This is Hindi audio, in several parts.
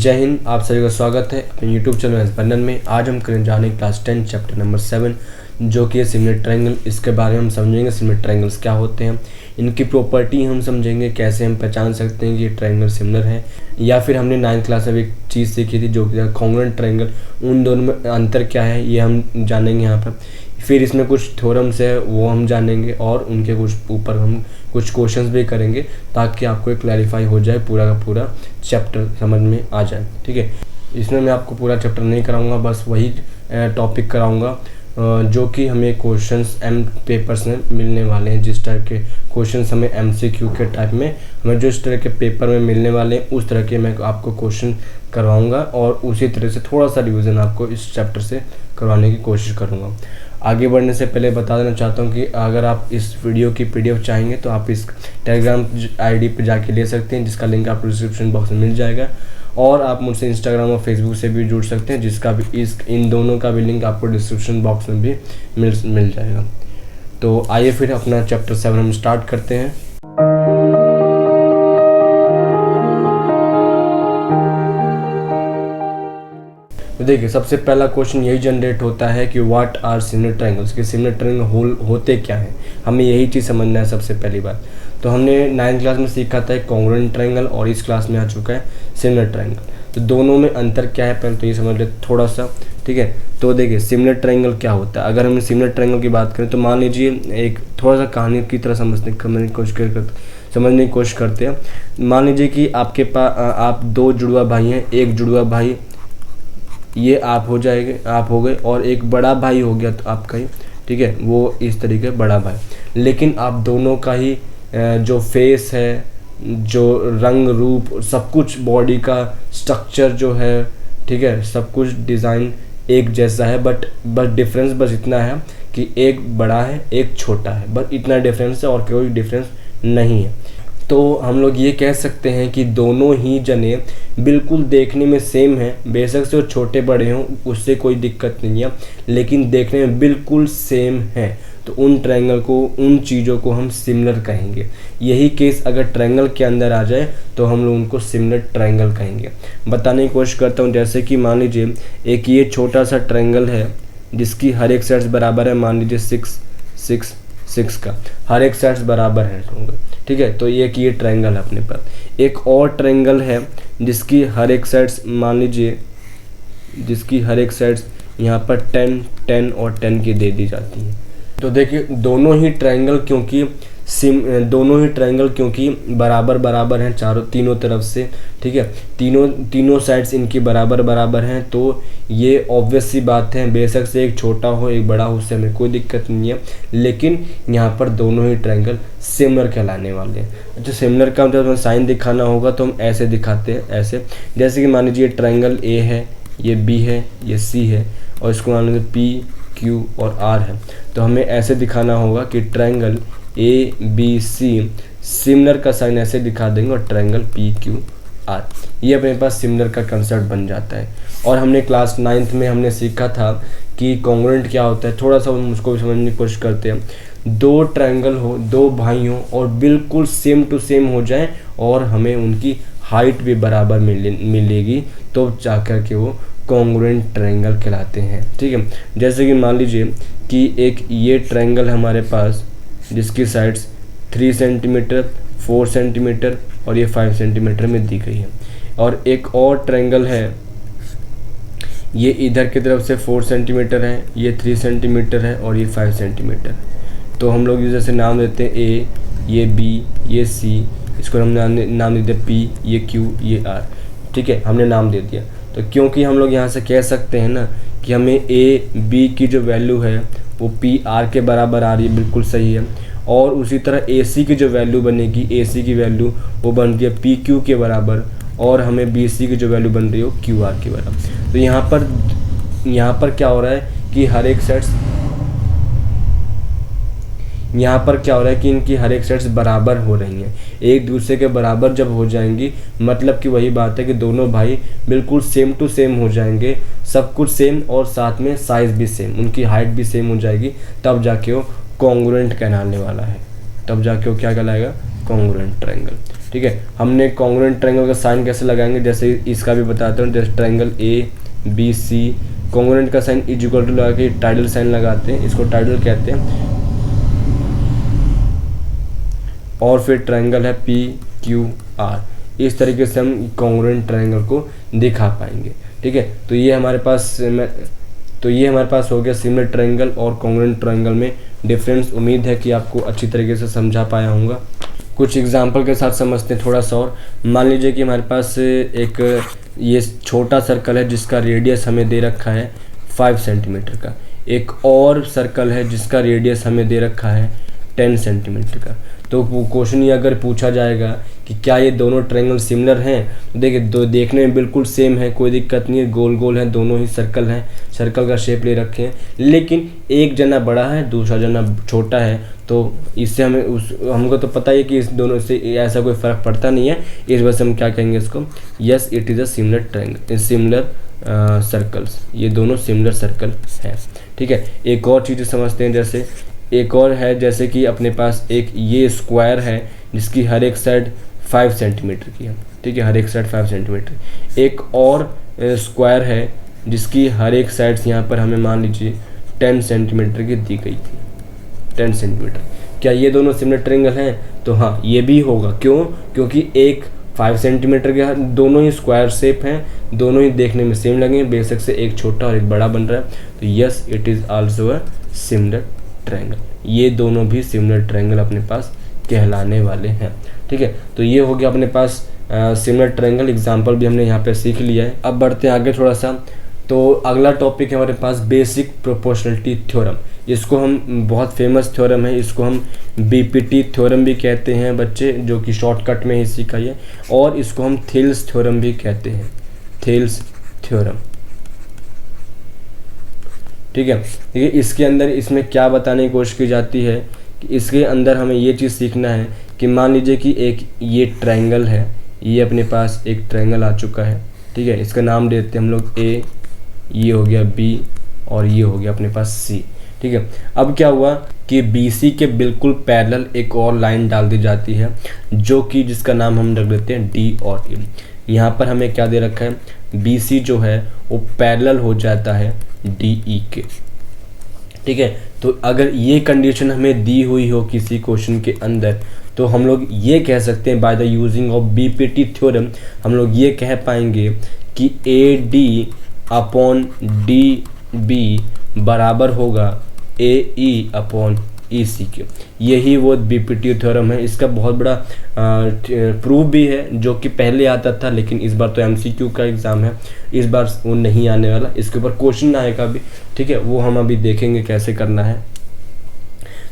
जय हिंद। आप सभी का स्वागत है अपने यूट्यूब चैनल एस बंधन में। आज हम करें जाने क्लास 10 चैप्टर नंबर 7 जो कि है सिमिलर ट्रायंगल। इसके बारे में हम समझेंगे सिमिलर ट्रायंगल्स क्या होते हैं, इनकी प्रॉपर्टी हम समझेंगे, कैसे हम पहचान सकते हैं कि ये ट्रायंगल सिमिलर है। या फिर हमने 9th क्लास में एक चीज़ सीखी थी जो कि कॉन्ग्रुएंट ट्रायंगल, उन दोनों में अंतर क्या है ये हम जानेंगे यहाँ पर। फिर इसमें कुछ थ्योरम्स है वो हम जानेंगे और उनके कुछ ऊपर हम कुछ क्वेश्चंस भी करेंगे ताकि आपको क्लैरिफाई हो जाए, पूरा का पूरा चैप्टर समझ में आ जाए। ठीक है, इसमें मैं आपको पूरा चैप्टर नहीं कराऊंगा, बस वही टॉपिक कराऊंगा जो कि हमें क्वेश्चंस एम पेपर्स में मिलने वाले हैं। जिस तरह के क्वेश्चंस हमें एमसीक्यू के टाइप में हमें जो इस तरह के पेपर में मिलने वाले हैं उस तरह के मैं आपको क्वेश्चन करवाऊंगा और उसी तरह से थोड़ा सा रिवीजन आपको इस चैप्टर से करवाने की कोशिश करूंगा। आगे बढ़ने से पहले बता देना चाहता हूं कि अगर आप इस वीडियो की पीडीएफ चाहेंगे तो आप इस टेलीग्राम आईडी पे जाके ले सकते हैं, जिसका लिंक आपको डिस्क्रिप्शन बॉक्स में मिल जाएगा। और आप मुझसे इंस्टाग्राम और फेसबुक से भी जुड़ सकते हैं, जिसका भी इन दोनों का भी लिंक आपको डिस्क्रिप्शन बॉक्स में भी मिल जाएगा। तो आइए फिर अपना चैप्टर 7 हम स्टार्ट करते हैं। तो देखिए, सबसे पहला क्वेश्चन यही जनरेट होता है कि व्हाट आर सिमिलर ट्रायंगल्स, कि सिमिलर ट्रायंगल होते क्या हैं, हमें यही चीज़ समझना है सबसे पहली बात। तो हमने 9th क्लास में सीखा था कॉन्ग्रुएंट ट्रायंगल और इस क्लास में आ चुका है सिमिलर ट्रायंगल। तो दोनों में अंतर क्या है पहले तो ये समझ लेते थोड़ा सा। ठीक है, तो देखिए सिमिलर ट्रायंगल क्या होता है। अगर हम सिमिलर ट्रायंगल की बात करें तो मान लीजिए एक थोड़ा सा कहानी की तरह समझने की कोशिश करते हैं। मान लीजिए कि आपके पास आप दो जुड़वा भाई हैं, एक जुड़वा भाई ये आप हो गए और एक बड़ा भाई हो गया तो आपका ही, ठीक है, वो इस तरीके बड़ा भाई। लेकिन आप दोनों का ही जो फेस है, जो रंग रूप, सब कुछ बॉडी का स्ट्रक्चर जो है, ठीक है, सब कुछ डिज़ाइन एक जैसा है, बट डिफरेंस बस इतना है कि एक बड़ा है एक छोटा है, बस इतना डिफरेंस है और कोई डिफरेंस नहीं है। तो हम लोग ये कह सकते हैं कि दोनों ही जने बिल्कुल देखने में सेम हैं, बेशक से वो छोटे बड़े हों उससे कोई दिक्कत नहीं है, लेकिन देखने में बिल्कुल सेम है। तो उन ट्रायंगल को, उन चीज़ों को हम सिमिलर कहेंगे। यही केस अगर ट्रायंगल के अंदर आ जाए तो हम लोग उनको सिमिलर ट्रायंगल कहेंगे। बताने की कोशिश करता हूँ, जैसे कि मान लीजिए एक ये छोटा सा ट्रायंगल है जिसकी हर एक साइड्स बराबर है, मान लीजिए 6 6 6 का हर एक साइड्स बराबर है, ठीक है। तो ये ट्रायंगल है अपने पास। एक और ट्रायंगल है जिसकी हर एक साइड्स, मान लीजिए जिसकी हर एक साइड्स यहाँ पर 10 10 और 10 की दे दी जाती है। तो देखिए दोनों ही ट्रायंगल क्योंकि बराबर हैं तीनों तरफ से, ठीक है, तीनों साइड्स इनकी बराबर हैं, तो ये ऑब्वियस सी बात है, बेशक से एक छोटा हो एक बड़ा हो उससे हमें कोई दिक्कत नहीं है, लेकिन यहाँ पर दोनों ही ट्रायंगल सिमिलर कहलाने वाले हैं। अच्छा, सिमिलर का जब हमें साइन दिखाना होगा तो हम ऐसे दिखाते हैं, ऐसे जैसे कि मान लीजिए ट्रायंगल ए है, ये बी है, ये सी है और इसको मान लीजिए पी क्यू और आर है। तो हमें ऐसे दिखाना होगा कि triangle A B C similar का साइन ऐसे दिखा देंगे और ट्रायंगल पी क्यू आर, ये अपने पास सिमिलर का कंसेप्ट बन जाता है। और हमने क्लास 9th में हमने सीखा था कि कॉन्ग्रुएंट क्या होता है, थोड़ा सा हम उसको समझने की कोशिश करते हैं। दो ट्रायंगल हो, दो भाई हो और बिल्कुल सेम टू सेम हो जाए और हमें उनकी हाइट भी बराबर मिलेगी तो जाकर के वो कॉन्ग्रुएंट ट्रायंगल कहलाते हैं। ठीक है, जैसे कि मान लीजिए कि एक ये ट्रायंगल हमारे पास जिसकी साइड्स 3 सेंटीमीटर 4 सेंटीमीटर और ये 5 सेंटीमीटर में दी गई है, और एक और ट्रायंगल है ये इधर की तरफ से 4 सेंटीमीटर है, ये 3 सेंटीमीटर है और ये 5 सेंटीमीटर। तो हम लोग जैसे नाम देते हैं ए, ये बी, ये सी, इसको हम नाम देते हैं पी, ये क्यू, ये आर, ठीक है, हमने नाम दे दिया। तो क्योंकि हम लोग यहाँ से कह सकते हैं ना कि हमें ए बी की जो वैल्यू है वो पी आर के बराबर आ रही है, बिल्कुल सही है। और उसी तरह ए सी की जो वैल्यू बनेगी, ए सी की वैल्यू वो बनती है पी क्यू के बराबर, और हमें बी सी की जो वैल्यू बन रही है वो क्यू आर के बराबर। तो यहाँ पर क्या हो रहा है कि हर एक सेट्स, यहाँ पर क्या हो रहा है कि इनकी हर एक सेट्स बराबर हो रही हैं, एक दूसरे के बराबर जब हो जाएंगी मतलब कि वही बात है कि दोनों भाई बिल्कुल सेम टू सेम हो जाएंगे, सब कुछ सेम और साथ में साइज़ भी सेम, उनकी हाइट भी सेम हो जाएगी, तब जाके वो कॉन्ग्रुएंट कहलाने वाला है, तब जाके वो क्या कहलाएगा, कॉन्ग्रुएंट ट्रायंगल। ठीक है। हमने कॉन्ग्रुएंट ट्रायंगल का साइन कैसे लगाएंगे, जैसे इसका भी बताता हूँ। जैसे triangle A B C, congruent का साइन इज इक्वल टू लगा के टाइडल साइन लगाते हैं, इसको टाइडल कहते हैं। और फिर ट्रायंगल है पी क्यू आर, इस तरीके से हम कॉन्ग्रुएंट ट्रायंगल को दिखा पाएंगे, ठीक है। तो ये हमारे पास हो गया सिमिलर ट्रायंगल और कॉन्ग्रुएंट ट्रायंगल में डिफरेंस। उम्मीद है कि आपको अच्छी तरीके से समझा पाया होगा। कुछ एग्जांपल के साथ समझते हैं थोड़ा सा और। मान लीजिए कि हमारे पास एक ये छोटा सर्कल है जिसका रेडियस हमें दे रखा है 5 सेंटीमीटर का, एक और सर्कल है जिसका रेडियस हमें दे रखा है 10 सेंटीमीटर का। तो क्वेश्चन ये अगर पूछा जाएगा कि क्या ये दोनों ट्रायंगल सिमिलर हैं, तो देखिए दो देखने में बिल्कुल सेम है, कोई दिक्कत नहीं है, गोल गोल है, दोनों ही सर्कल हैं, सर्कल का शेप ले रखे हैं, लेकिन एक जना बड़ा है दूसरा जना छोटा है। तो इससे हमको तो पता है कि इस दोनों से ऐसा कोई फ़र्क पड़ता नहीं है। इस वजह से हम क्या कहेंगे इसको, yes it is a similar triangle, similar circles, ये दोनों सिमिलर सर्कल हैं, ठीक है। एक और चीज़ समझते हैं, जैसे एक और है, जैसे कि अपने पास एक ये स्क्वायर है जिसकी हर एक साइड 5 सेंटीमीटर की है, ठीक है, हर एक साइड 5 सेंटीमीटर। एक और स्क्वायर है जिसकी हर एक साइड्स यहाँ पर हमें मान लीजिए 10 सेंटीमीटर की दी गई थी, 10 सेंटीमीटर। क्या ये दोनों सिमिलर ट्रायंगल हैं? तो हाँ, ये भी होगा। क्यों? क्योंकि एक 5 सेंटीमीटर के, दोनों ही स्क्वायर शेप हैं, दोनों ही देखने में सेम लगेंगे, बेशक से एक छोटा और एक बड़ा बन रहा है। तो yes it is also a similar triangle, ये दोनों भी सिमिलर ट्रायंगल अपने पास कहलाने वाले हैं, ठीक है। तो ये हो गया अपने पास सिमिलर ट्रायंगल, एग्जांपल भी हमने यहाँ पे सीख लिया है। अब बढ़ते हैं आगे थोड़ा सा। तो अगला टॉपिक है हमारे पास बेसिक प्रोपोर्शनलिटी थ्योरम। इसको हम, बहुत फेमस थ्योरम है, इसको हम बीपीटी थ्योरम भी कहते हैं बच्चे, जो कि शॉर्टकट में ही सीखा है, और इसको हम थेल्स थ्योरम भी कहते हैं, थेल्स थ्योरम, ठीक है। देखिए इसके अंदर, इसमें क्या बताने की कोशिश की जाती है कि इसके अंदर हमें ये चीज़ सीखना है कि मान लीजिए कि एक ये ट्रायंगल है, ये अपने पास एक ट्रायंगल आ चुका है, ठीक है। इसका नाम देते हैं हम लोग ए, ये हो गया बी और ये हो गया अपने पास सी, ठीक है। अब क्या हुआ कि BC के बिल्कुल पैरेलल एक और लाइन डाल दी जाती है, जो कि जिसका नाम हम रख देते हैं D और E। यहाँ पर हमें क्या दे रखा है, BC जो है वो पैरेलल हो जाता है DE के, ठीक है। तो अगर ये कंडीशन हमें दी हुई हो किसी क्वेश्चन के अंदर, तो हम लोग ये कह सकते हैं by the using of BPT theorem, हम लोग ये कह पाएंगे कि AD अपॉन DB बराबर होगा AE अपॉन EC के। यही वो बीपीटी थ्योरम है। इसका बहुत बड़ा प्रूफ भी है, जो कि पहले आता था, लेकिन इस बार तो MCQ का एग्ज़ाम है, इस बार वो नहीं आने वाला, इसके ऊपर क्वेश्चन आएगा भी, ठीक है, वो हम अभी देखेंगे कैसे करना है।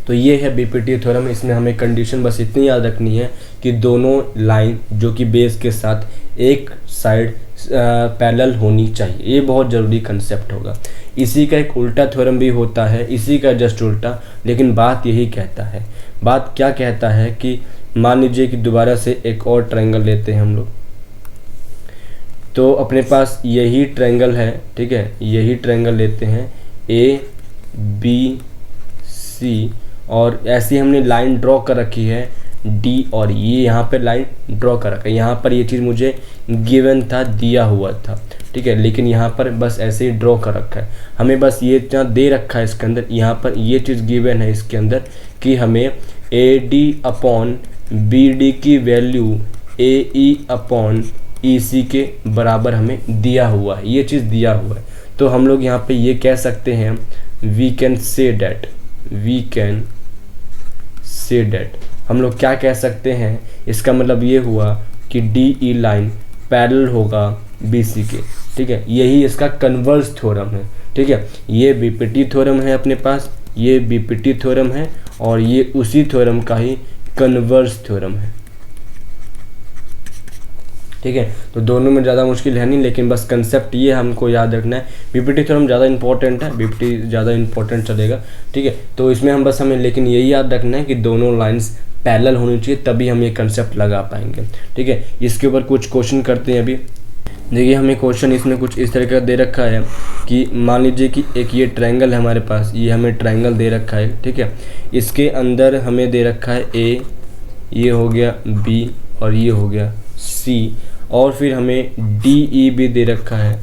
तो ये है बीपीटी थ्योरम। इसमें हमें कंडीशन बस इतनी याद रखनी है कि दोनों लाइन जो कि बेस के साथ एक साइड पैरेलल होनी चाहिए, ये बहुत ज़रूरी कंसेप्ट होगा। इसी का एक उल्टा थ्योरम भी होता है, इसी का जस्ट उल्टा, लेकिन बात यही कहता है। बात क्या कहता है कि मान लीजिए कि दोबारा से एक और ट्रायंगल लेते हैं हम लोग, तो अपने पास यही ट्रायंगल है, ठीक है, यही ट्रायंगल लेते हैं ABC, और ऐसी हमने लाइन ड्रॉ कर रखी है D और ये यहाँ पे लाइन ड्रॉ कर रखा है। यहाँ पर ये चीज़ मुझे गिवन था, दिया हुआ था, ठीक है, लेकिन यहाँ पर बस ऐसे ही ड्रॉ कर रखा है। हमें बस ये इतना दे रखा है इसके अंदर, यहाँ पर ये चीज़ गिवन है इसके अंदर कि हमें AD अपॉन BD की वैल्यू AE अपॉन EC के बराबर हमें दिया हुआ है, ये चीज़ दिया हुआ है। तो हम लोग यहाँ पे ये कह सकते हैं, वी कैन से डैट, हम लोग क्या कह सकते हैं, इसका मतलब ये हुआ कि DE लाइन पैरेलल होगा BC के, ठीक है। यही इसका कन्वर्स थ्योरम है, ठीक है। ये बीपीटी थ्योरम है अपने पास, ये बीपीटी थ्योरम है, और ये उसी थ्योरम का ही कन्वर्स थ्योरम है, ठीक है। तो दोनों में ज़्यादा मुश्किल है नहीं, लेकिन बस कंसेप्ट ये हमको याद रखना है। बीपीटी थ्योरम ज़्यादा इंपॉर्टेंट है, बीपीटी ज़्यादा इंपॉर्टेंट चलेगा, ठीक है। तो इसमें हम बस हमें लेकिन यही याद रखना है कि दोनों लाइंस पैरेलल होनी चाहिए, तभी हम ये कंसेप्ट लगा पाएंगे, ठीक है। इसके ऊपर कुछ क्वेश्चन करते हैं अभी। देखिए हमें क्वेश्चन इसमें कुछ इस तरह का दे रखा है कि मान लीजिए कि एक ये ट्रायंगल है हमारे पास, ये हमें ट्रायंगल दे रखा है, ठीक है। इसके अंदर हमें दे रखा है A, ये हो गया B और ये हो गया सी। और फिर हमें डी ई भी दे रखा है,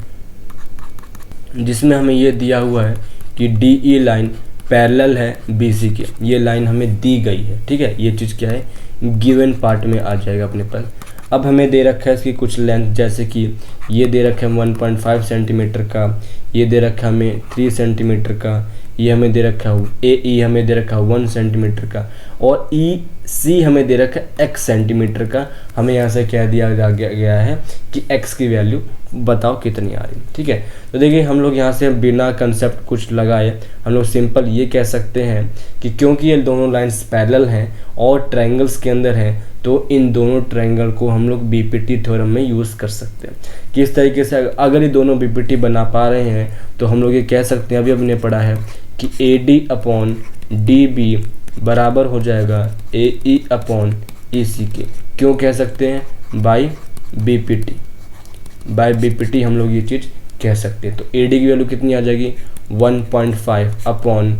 जिसमें हमें ये दिया हुआ है कि डी ई लाइन पैरेलल है बी सी के। ये लाइन हमें दी गई है, ठीक है। ये चीज़ क्या है, गिवन पार्ट में आ जाएगा अपने पास। अब हमें दे रखा है इसकी कुछ लेंथ, जैसे कि ये दे रखा है 1.5 सेंटीमीटर का, ये दे रखा है हमें 3 सेंटीमीटर का, ये हमें दे रखा है ए ई हमें दे रखा है 1 सेंटीमीटर का, और ई सी हमें दे रखा है x सेंटीमीटर का। हमें यहाँ से कह दिया गया है कि x की वैल्यू बताओ कितनी आ रही है, ठीक है। तो देखिए हम लोग यहाँ से बिना कंसेप्ट कुछ लगाए हम लोग सिंपल ये कह सकते हैं कि क्योंकि ये दोनों लाइंस पैरेलल हैं और ट्रायंगल्स के अंदर हैं, तो इन दोनों ट्रायंगल को हम लोग बीपीटी थ्योरम में यूज़ कर सकते हैं। किस तरीके से, अगर ये दोनों बीपीटी बना पा रहे हैं तो हम लोग ये कह सकते हैं, अभी हमने पढ़ा है कि A D upon D B बराबर हो जाएगा ए ई अपॉन ई सी के। क्यों कह सकते हैं, बाई बीपीटी। बाय बीपीटी हम लोग ये चीज़ कह सकते हैं। तो ए डी की वैल्यू कितनी आ जाएगी 1.5 अपॉन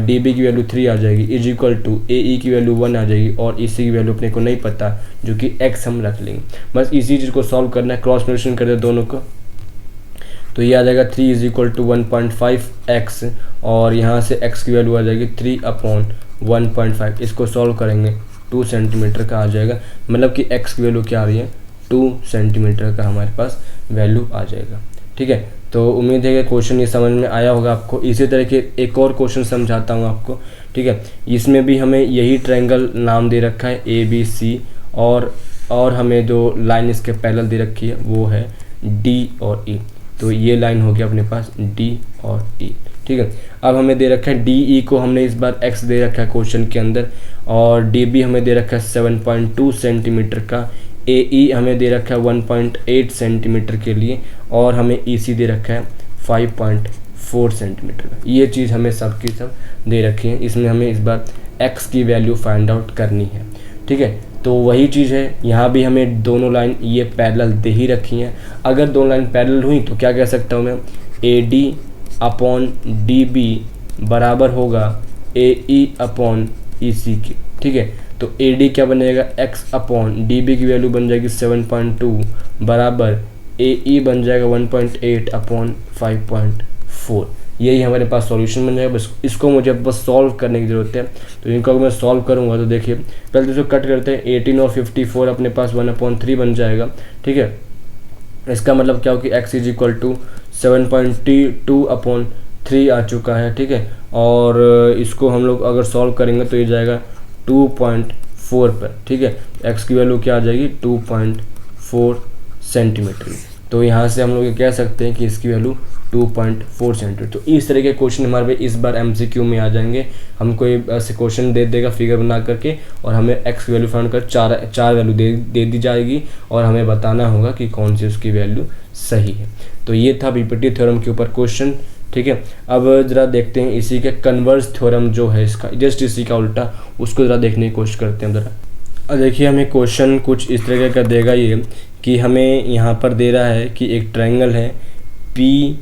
डी बी की वैल्यू 3 आ जाएगी, इज इक्वल टू ए ई की वैल्यू 1 आ जाएगी, और ई सी की वैल्यू अपने को नहीं पता जो कि x हम रख लेंगे। बस इसी चीज़ को सॉल्व करना है, क्रॉस मल्टीप्लिकेशन कर दे दोनों को, तो ये आ जाएगा 3 इज इक्वल टू 1.5x, और यहाँ से x की वैल्यू आ जाएगी 3 अपॉन 1.5। इसको सॉल्व करेंगे 2 सेंटीमीटर का आ जाएगा, मतलब कि x की वैल्यू क्या आ रही है 2 सेंटीमीटर का हमारे पास वैल्यू आ जाएगा, ठीक है। तो उम्मीद है कि क्वेश्चन ये समझ में आया होगा आपको। इसी तरह के एक और क्वेश्चन समझाता हूँ आपको, ठीक है। इसमें भी हमें यही ट्रायंगल नाम दे रखा है ए बी सी, और हमें जो लाइन इसके पैरेलल दे रखी है वो है डी और ई। तो ये लाइन हो गया अपने पास डी और ई, ठीक है। अब हमें दे रखा है डी ई को हमने इस बार x दे रखा है क्वेश्चन के अंदर, और डी बी हमें दे रखा है 7.2 सेंटीमीटर का, ए ई हमें दे रखा है 1.8 सेंटीमीटर के लिए, और हमें ई सी दे रखा है 5.4 सेंटीमीटर का। ये चीज़ हमें सब की सब दे रखी है। इसमें हमें इस बार x की वैल्यू फाइंड आउट करनी है, ठीक है। तो वही चीज़ है, यहाँ भी हमें दोनों लाइन ये पैरेलल दे ही रखी हैं। अगर दोनों लाइन पैरेलल हुई तो क्या कह सकता हूँ मैं, A D upon D B बराबर होगा ए ई अपॉन ई सी की, ठीक है। तो ए डी क्या बनेगा, x अपॉन डी बी की वैल्यू बन जाएगी 7.2 बराबर ए ई बन जाएगा 1.8 अपॉन 5.4। यही हमारे पास सॉल्यूशन बन जाएगा। बस इसको मुझे बस सॉल्व करने की ज़रूरत है। तो इनको अगर मैं सॉल्व करूँगा तो देखिए, पहले तो इसको कट करते हैं, 18 और 54 अपने पास 1/3 बन जाएगा, ठीक है। इसका मतलब क्या हो कि x is equal to 7.2 upon 3 आ चुका है, ठीक है। और इसको हम लोग अगर सॉल्व करेंगे तो ये जाएगा 2.4 पर, ठीक है। x की वैल्यू क्या आ जाएगी 2.4 सेंटीमीटर। तो यहाँ से हम लोग ये कह सकते हैं कि इसकी वैल्यू 2.4 सेंटीमीटर। तो इस तरह के क्वेश्चन हमारे पे इस बार MCQ में आ जाएंगे। हमको ऐसे क्वेश्चन दे देगा फिगर बना करके, और हमें x की वैल्यू फाइंड कर चार वैल्यू दे दी जाएगी, और हमें बताना होगा कि कौन सी उसकी वैल्यू सही है। तो ये था बीपीटी थ्योरम के ऊपर क्वेश्चन, ठीक है। अब ज़रा देखते हैं इसी के कन्वर्स थ्योरम जो है इसका, जस्ट इसी का उल्टा, उसको ज़रा देखने की कोशिश करते हैं ज़रा। देखिए हमें क्वेश्चन कुछ इस तरह का देगा ये कि हमें यहाँ पर दे रहा है कि एक ट्रायंगल है पी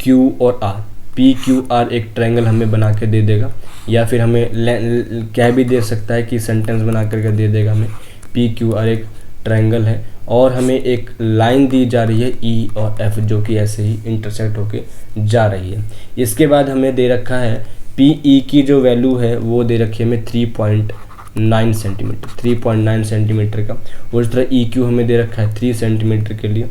क्यू और आर। पी क्यू आर एक ट्रायंगल हमें बना के दे देगा, या फिर हमें कह भी दे सकता है कि सेंटेंस बना करके दे देगा हमें पी क्यू आर एक ट्रायंगल है, और हमें एक लाइन दी जा रही है ई और एफ जो कि ऐसे ही इंटरसेक्ट होके जा रही है। इसके बाद हमें दे रखा है पी ई की जो वैल्यू है वो दे रखी है हमें 3.9 सेंटीमीटर का, और इस तरह ई क्यू हमें दे रखा है 3 सेंटीमीटर के लिए,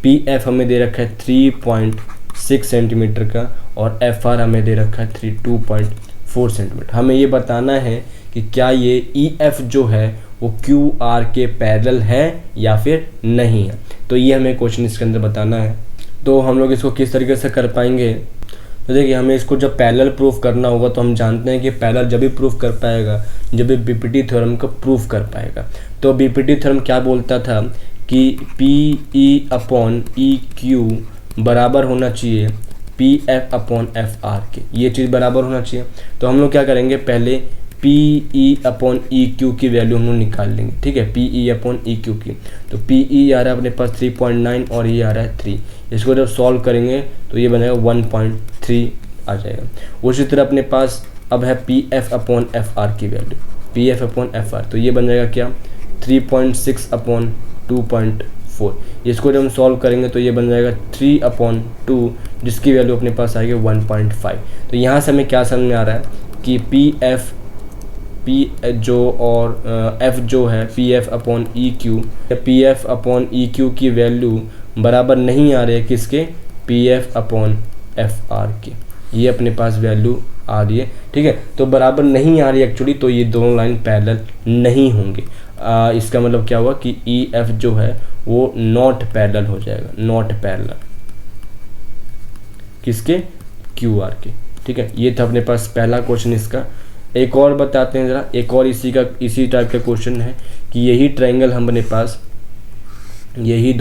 पी एफ हमें दे रखा है 3.6 सेंटीमीटर का, और एफ आर हमें दे रखा है 2.4 सेंटीमीटर। हमें ये बताना है कि क्या ये ई एफ जो है वो क्यू आर के पैरेलल है या फिर नहीं है। तो ये हमें क्वेश्चन इसके अंदर बताना है। तो हम लोग इसको किस तरीके से कर पाएंगे, तो देखिए हमें इसको जब पैरेलल प्रूफ करना होगा तो हम जानते हैं कि पैरेलल जब भी प्रूफ कर पाएगा जब भी बीपीटी थ्योरम को प्रूफ कर पाएगा। तो बीपीटी थ्योरम क्या बोलता था कि P E upon E Q बराबर होना चाहिए P F upon F are के, ये चीज़ बराबर होना चाहिए। तो हम लोग क्या करेंगे, पहले P E upon E Q की वैल्यू हम लोग निकाल लेंगे, ठीक है। P E upon E Q की, तो पी ई आ रहा है अपने पास 3.9 और ये आ रहा है 3। इसको जब सॉल्व करेंगे तो ये बनेगा 1.3 आ जाएगा। उसी तरह अपने पास अब है P F upon F R की value, P F upon F R, तो ये बन जाएगा क्या 3.6/2.4। इसको जब हम सॉल्व करेंगे तो ये बन जाएगा 3/2, जिसकी वैल्यू अपने पास आएगी 1.5। तो यहाँ से हमें क्या समझ में आ रहा है कि पी जो और एफ जो है Pf/EQ की वैल्यू बराबर नहीं आ रही है किसके, Pf/Fr के। ये अपने पास वैल्यू आ रही है, ठीक है। तो बराबर नहीं आ रही एक्चुअली, तो ये दोनों लाइन पैरेलल नहीं होंगे। इसका मतलब क्या हुआ कि EF जो है वो नॉट पैरेलल हो जाएगा, नॉट पैरेलल किसके, QR के, ठीक है। ये था अपने पास पहला क्वेश्चन इसका। एक और बताते हैं ज़रा, एक और इसी टाइप का क्वेश्चन है कि यही ट्रायंगल हमारे पास, यही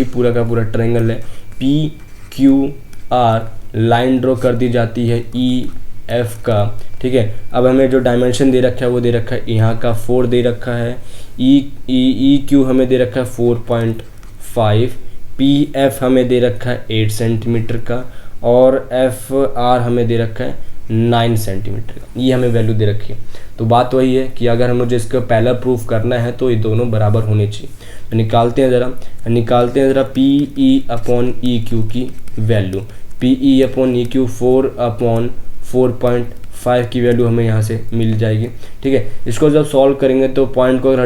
पूरा का पूरा ट्रायंगल है, PQR लाइन ड्रॉ कर दी जाती है EF का, ठीक है। अब हमें जो डायमेंशन दे रखा है वो दे रखा है यहाँ का 4 दे रखा है, EQ हमें दे रखा है 4.5, PF हमें दे रखा है 8 सेंटीमीटर का, और FR हमें दे रखा है 9 सेंटीमीटर का। ये हमें वैल्यू दे रखी है। तो बात वही है कि अगर मुझे इसका पैरेलल प्रूफ करना है तो ये दोनों बराबर होने चाहिए। तो निकालते हैं ज़रा PE/EQ की वैल्यू। PE/EQ 4/4.5 की वैल्यू हमें यहाँ से मिल जाएगी, ठीक है। इसको जब सॉल्व करेंगे तो पॉइंट को अगर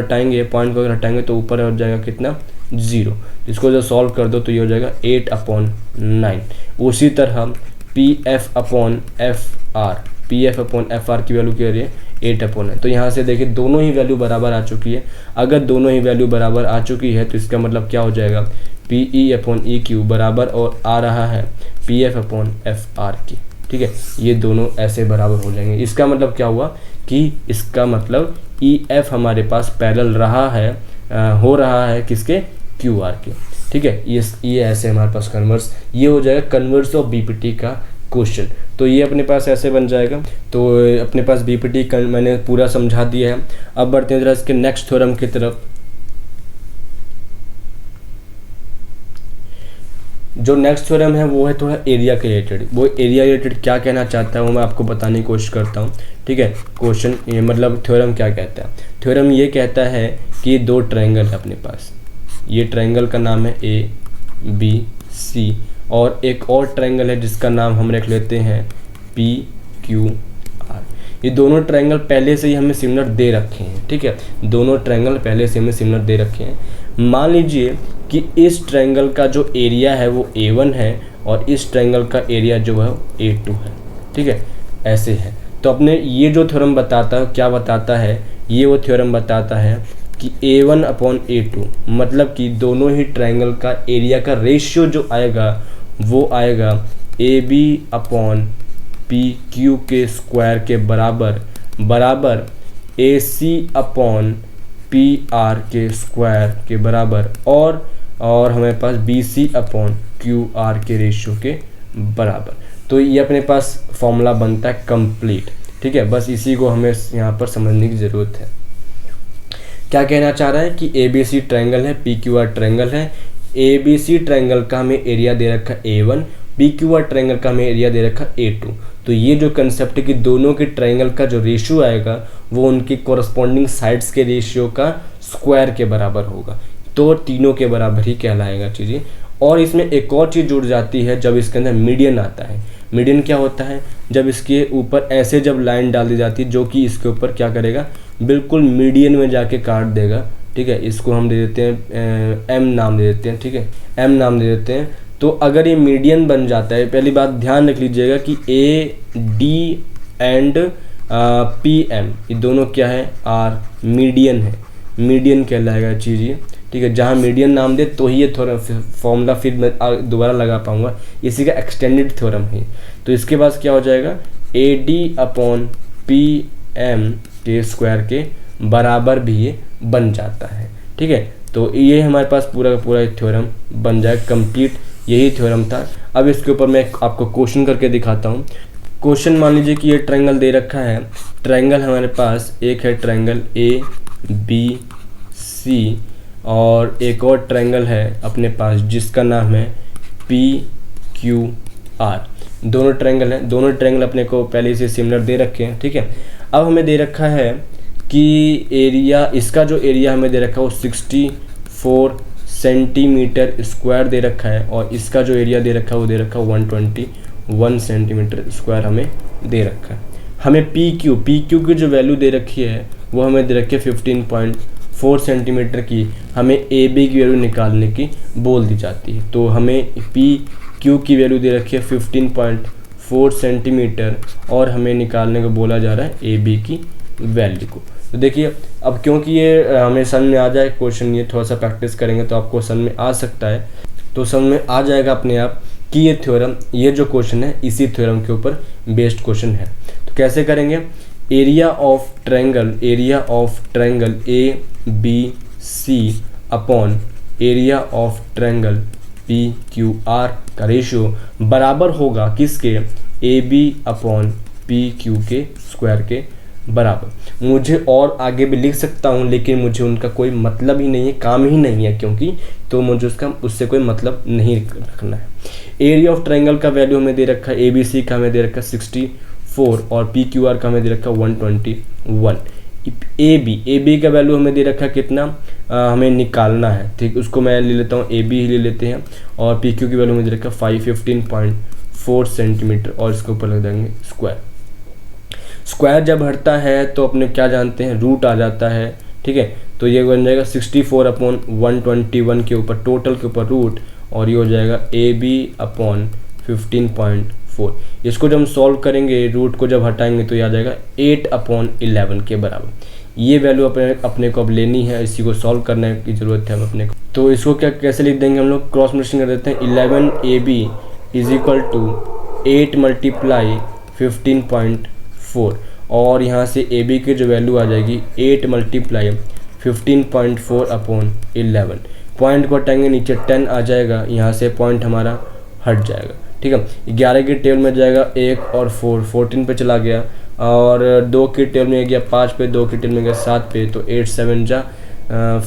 हटाएंगे तो ऊपर हो जाएगा कितना, 0। इसको जब सॉल्व कर दो तो ये हो जाएगा 8/9। उसी तरह PF/FR की वैल्यू क्या रही है, 8/9। तो यहाँ से देखिए दोनों ही वैल्यू बराबर आ चुकी है। अगर दोनों ही वैल्यू बराबर आ चुकी है तो इसका मतलब क्या हो जाएगा, PE/EQ बराबर और आ रहा है PF/FR की, ठीक है। ये दोनों ऐसे बराबर हो जाएंगे। इसका मतलब क्या हुआ कि इसका मतलब EF हमारे पास पैरेलल हो रहा है किसके, QR के, ठीक है। ये ऐसे हमारे पास कन्वर्स, ये हो जाएगा कन्वर्स ऑफ BPT का क्वेश्चन। तो ये अपने पास ऐसे बन जाएगा। तो अपने पास BPT मैंने पूरा समझा दिया है। अब बढ़ते हैं जरा इसके नेक्स्ट थ्योरम की तरफ। जो नेक्स्ट थ्योरम है वो है थोड़ा एरिया के रिलेटेड। वो एरिया रिलेटेड क्या कहना चाहता है वो मैं आपको बताने की कोशिश करता हूँ, ठीक है। क्वेश्चन ये मतलब थ्योरम क्या कहता है, थ्योरम ये कहता है कि दो ट्रायंगल है अपने पास। ये ट्रायंगल का नाम है ABC, और एक और ट्रायंगल है जिसका नाम हम रख लेते हैं PQR। ये दोनों ट्रायंगल पहले से ही हमें सिमिलर दे रखे हैं, ठीक है। दोनों ट्रायंगल पहले से हमें सिमिलर दे रखे हैं। मान लीजिए कि इस ट्रायंगल का जो एरिया है वो A1 है और इस ट्रायंगल का एरिया जो है A2 है, ठीक है। ऐसे है। तो अपने ये जो थ्योरम बताता है क्या बताता है, ये वो थ्योरम बताता है कि A1/A2 मतलब कि दोनों ही ट्रायंगल का एरिया का रेशियो जो आएगा वो आएगा AB/PQ के स्क्वायर के बराबर AC/PR के स्क्वायर के बराबर, और हमारे पास BC/QR के रेशियो के बराबर। तो ये अपने पास फॉर्मूला बनता है कंप्लीट, ठीक है। बस इसी को हमें यहाँ पर समझने की ज़रूरत है। क्या कहना चाह रहा है कि ABC ट्रायंगल है, PQR ट्रायंगल है। ABC ट्रायंगल का हमें एरिया दे रखा है A1, PQR ट्रायंगल का हमें एरिया दे रखा है A2। तो ये जो कंसेप्ट है कि दोनों के ट्रायंगल का जो रेशियो आएगा वो उनकी कोरस्पॉन्डिंग साइड्स के रेशियो का स्क्वायर के बराबर होगा। तो तीनों के बराबर ही कहलाएगा चीज़ें। और इसमें एक और चीज़ जुड़ जाती है जब इसके अंदर मीडियन आता है। मीडियन क्या होता है, जब इसके ऊपर ऐसे जब लाइन डाल दी जाती है जो कि इसके ऊपर क्या करेगा, बिल्कुल मीडियन में जाके काट देगा, ठीक है। इसको हम दे देते हैं M नाम दे देते हैं, ठीक है, M नाम दे देते हैं। तो अगर ये मीडियन बन जाता है, पहली बात ध्यान रख लीजिएगा कि AD एंड PM ये दोनों क्या है, R मीडियन है, मीडियन कहलाएगा चीज़ ये, ठीक है। जहाँ मीडियन नाम दे तो ही ये थोड़ा फॉर्मूला फिर मैं दोबारा लगा पाऊंगा, इसी का एक्सटेंडेड थ्योरम है। तो इसके बाद क्या हो जाएगा, AD/PM के स्क्वायर के बराबर भी ये बन जाता है, ठीक है। तो ये हमारे पास पूरा का पूरा थ्योरम बन जाए कंप्लीट। यही थ्योरम था। अब इसके ऊपर मैं आपको क्वेश्चन करके दिखाता हूँ। क्वेश्चन मान लीजिए कि ये ट्रायंगल दे रखा है। ट्रायंगल हमारे पास एक है ट्रायंगल ABC, और एक और ट्रायंगल है अपने पास जिसका नाम है PQR। दोनों ट्रायंगल हैं, दोनों ट्रायंगल अपने को पहले से सिमिलर दे रखे हैं, ठीक है। अब हमें दे रखा है कि एरिया, इसका जो एरिया हमें दे रखा है वो 64 सेंटीमीटर स्क्वायर दे रखा है, और इसका जो एरिया दे रखा है वो दे रखा है 121 सेंटीमीटर स्क्वायर हमें दे रखा है। हमें पी क्यू की जो वैल्यू दे रखी है वो हमें दे रखी है 15.4 सेंटीमीटर की, हमें ए बी की वैल्यू निकालने की बोल दी जाती है। तो हमें पी क्यू की वैल्यू दे रखी है 15.4 सेंटीमीटर और हमें निकालने को बोला जा रहा है ए बी की वैल्यू को। तो देखिए अब क्योंकि ये हमें समझ में आ जाए क्वेश्चन, ये थोड़ा सा प्रैक्टिस करेंगे तो आपको समझ में आ सकता है, तो समझ में आ जाएगा अपने आप कि ये थ्योरम, ये जो क्वेश्चन है इसी थ्योरम के ऊपर बेस्ड क्वेश्चन है। तो कैसे करेंगे, area of triangle A B C upon area of triangle P Q R का रेशियो बराबर होगा किसके, A B upon P Q के स्क्वायर के बराबर। मुझे और आगे भी लिख सकता हूँ लेकिन मुझे उनका कोई मतलब ही नहीं है, काम ही नहीं है क्योंकि, तो मुझे उससे कोई मतलब नहीं रखना है। एरिया ऑफ ट्रायंगल का वैल्यू हमें दे रखा है, ए बी सी का हमें दे रखा है 64 और पी क्यू आर का हमें दे रखा है 121। ए बी का वैल्यू हमें दे रखा है कितना, हमें निकालना है, ठीक, उसको मैं ले लेता हूँ, ए बी ही ले लेते हैं, और पी क्यू की वैल्यू हमें दे रखा है 15.4 सेंटीमीटर और इसके ऊपर लग देंगे स्क्वायर। स्क्वायर जब हटता है तो अपने क्या जानते हैं, रूट आ जाता है, ठीक है। तो ये बन जाएगा 64 अपॉन 121 के ऊपर टोटल के ऊपर रूट, और ये हो जाएगा ए बी अपॉन 15.4। इसको जब हम सॉल्व करेंगे, रूट को जब हटाएंगे तो ये आ जाएगा 8 अपॉन 11 के बराबर। ये वैल्यू अपने को अब लेनी है, इसी को सॉल्व करने की ज़रूरत है अपने को। तो इसको क्या कैसे लिख देंगे हम लोग, क्रॉस मल्टीप्लिकेशन कर देते हैं। 11 A B is equal to 8 multiply 15.4, और यहाँ से ए बी की जो वैल्यू आ जाएगी 8 मल्टीप्लाई 15.4 अपॉन 11। पॉइंट को हटाएंगे नीचे 10 आ जाएगा, यहाँ से पॉइंट हमारा हट जाएगा, ठीक है। 11 के टेबल में जाएगा 1 और 4, 14 पे चला गया, और 2 के टेबल में गया 5 पे, 2 के टेबल में गया 7 पे, तो 8 7 जा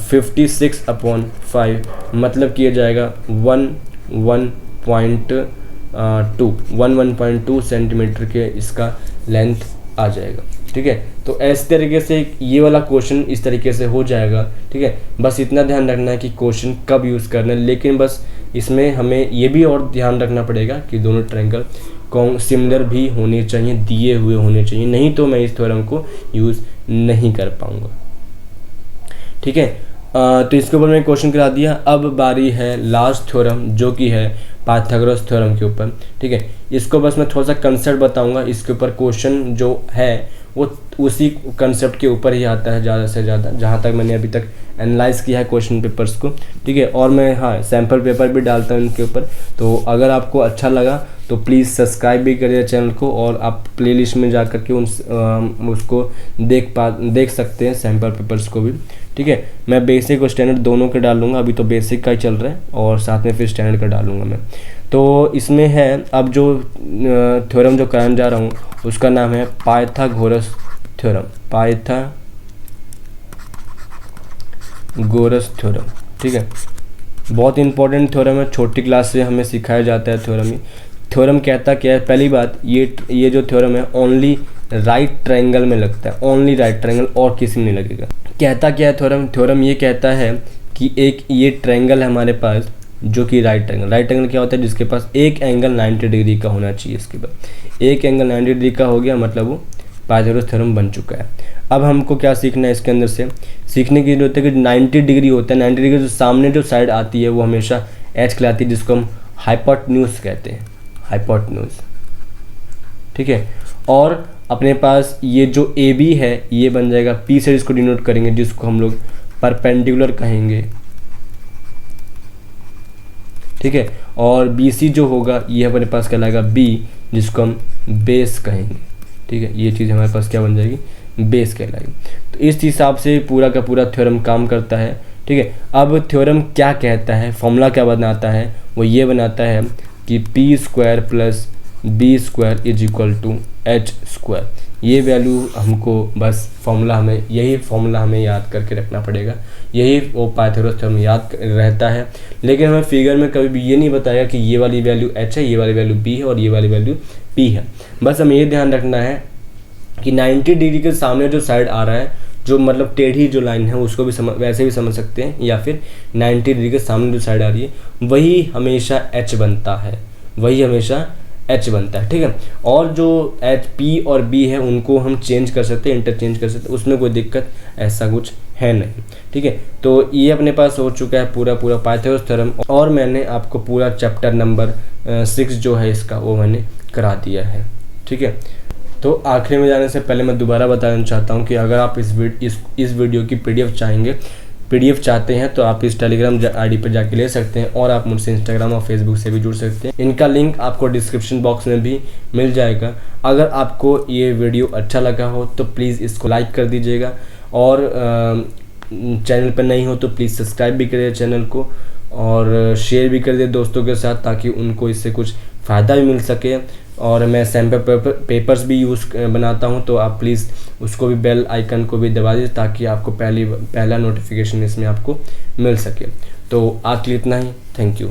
56 अपॉन 5, मतलब किया जाएगा 11.2 सेंटीमीटर के इसका लेंथ आ जाएगा, ठीक है। तो इस तरीके से ये वाला क्वेश्चन इस तरीके से हो जाएगा, ठीक है। बस इतना ध्यान रखना है कि क्वेश्चन कब यूज़ करना है, लेकिन बस इसमें हमें ये भी और ध्यान रखना पड़ेगा कि दोनों ट्रायंगल सिमिलर भी होने चाहिए, दिए हुए होने चाहिए, नहीं तो मैं इस थ्योरम को यूज़ नहीं कर पाऊँगा, ठीक है। तो इसके ऊपर मैं क्वेश्चन करा दिया। अब बारी है लास्ट थ्योरम जो कि है पाइथागोरस थ्योरम के ऊपर, ठीक है। इसको बस मैं थोड़ा सा कंसेप्ट बताऊंगा, इसके ऊपर क्वेश्चन जो है वो उसी कंसेप्ट के ऊपर ही आता है ज़्यादा से ज़्यादा, जहाँ तक मैंने अभी तक एनालाइज किया है क्वेश्चन पेपर्स को, ठीक है। और मैं सैम्पल पेपर भी डालता हूँ इनके ऊपर। तो अगर आपको अच्छा लगा तो प्लीज़ सब्सक्राइब भी करिए चैनल को, और आप प्लेलिस्ट में जा कर के उसको देख सकते हैं सैम्पल पेपर्स को भी, ठीक है। मैं बेसिक और स्टैंडर्ड दोनों के डालूंगा, अभी तो बेसिक का ही चल रहा है और साथ में फिर स्टैंडर्ड का डालूंगा मैं। तो इसमें है अब जो थ्योरम जो कराने जा रहा हूँ उसका नाम है पाइथागोरस थ्योरम, पाइथागोरस थ्योरम, ठीक है। बहुत इंपॉर्टेंट थ्योरम है, छोटी क्लास से हमें सिखाया जाता है थ्योरम। थ्योरम कहता क्या है, पहली बात ये जो थ्योरम है ओनली राइट ट्रायंगल में लगता है, ओनली राइट ट्रायंगल, और किसी में नहीं लगेगा। कहता क्या है थ्योरम ये कहता है कि एक ये ट्रायंगल है हमारे पास जो कि राइट ट्रायंगल क्या होता है, जिसके पास एक एंगल 90 डिग्री का होना चाहिए। इसके बाद एक एंगल 90 डिग्री का हो गया, मतलब वो पाइथागोरस थ्योरम बन चुका है। अब हमको क्या सीखना है, इसके अंदर से सीखने की जरूरत है कि 90 डिग्री होता है, 90 डिग्री जो सामने जो साइड आती है वो हमेशा एच कहलाती है, जिसको हम हाइपोटेन्यूज कहते हैं, हाइपोटेन्यूज, ठीक है। और अपने पास ये जो ए बी है ये बन जाएगा, पी से इसको डिनोट करेंगे जिसको हम लोग परपेंडिकुलर कहेंगे, ठीक है। और बी सी जो होगा ये अपने पास कहलाएगा बी, जिसको हम बेस कहेंगे, ठीक है। ये चीज़ हमारे पास क्या बन जाएगी, बेस कहलाएगी। तो इस हिसाब से पूरा का पूरा थ्योरम काम करता है, ठीक है। अब थ्योरम क्या कहता है, फॉर्मूला क्या बनाता है, वो ये बनाता है कि P square plus B square is equal to H square. ये वैल्यू हमको बस यही फॉर्मूला हमें याद करके रखना पड़ेगा, यही वो पाइथागोरस थ्योरम याद रहता है। लेकिन हमें फिगर में कभी भी ये नहीं बताया कि ये वाली वैल्यू एच है, ये वाली वैल्यू बी है और ये वाली वैल्यू पी है। बस हमें ये ध्यान रखना है कि 90 डिग्री के सामने जो साइड आ रहा है जो मतलब टेढ़ी जो लाइन है उसको भी वैसे भी समझ सकते हैं, या फिर 90 डिग्री के सामने जो साइड आ रही है वही हमेशा एच बनता है, वही हमेशा एच बनता है, ठीक है। और जो एच पी और बी है उनको हम चेंज कर सकते हैं, इंटरचेंज कर सकते हैं, उसमें कोई दिक्कत ऐसा कुछ है नहीं, ठीक है। तो ये अपने पास हो चुका है पूरा पाइथागोरस थ्योरम, और मैंने आपको पूरा चैप्टर नंबर 6 जो है इसका वो मैंने करा दिया है, ठीक है। तो आखिर में जाने से पहले मैं दोबारा बताना चाहता हूँ कि अगर आप इस वीडियो की पीडीएफ चाहते हैं तो आप इस टेलीग्राम आईडी पर जाके ले सकते हैं, और आप मुझसे इंस्टाग्राम और फेसबुक से भी जुड़ सकते हैं। इनका लिंक आपको डिस्क्रिप्शन बॉक्स में भी मिल जाएगा। अगर आपको ये वीडियो अच्छा लगा हो तो प्लीज़ इसको लाइक कर दीजिएगा, और चैनल पर नहीं हो तो प्लीज़ सब्सक्राइब भी करिए चैनल को, और शेयर भी कर दिए दोस्तों के साथ, ताकि उनको इससे कुछ फ़ायदा भी मिल सके। और मैं सैम्पल पेपर्स भी बनाता हूँ, तो आप प्लीज़ उसको भी बेल आइकन को भी दबा दीजिए, ताकि आपको पहला नोटिफिकेशन इसमें आपको मिल सके। तो आज के लिए इतना ही, थैंक यू।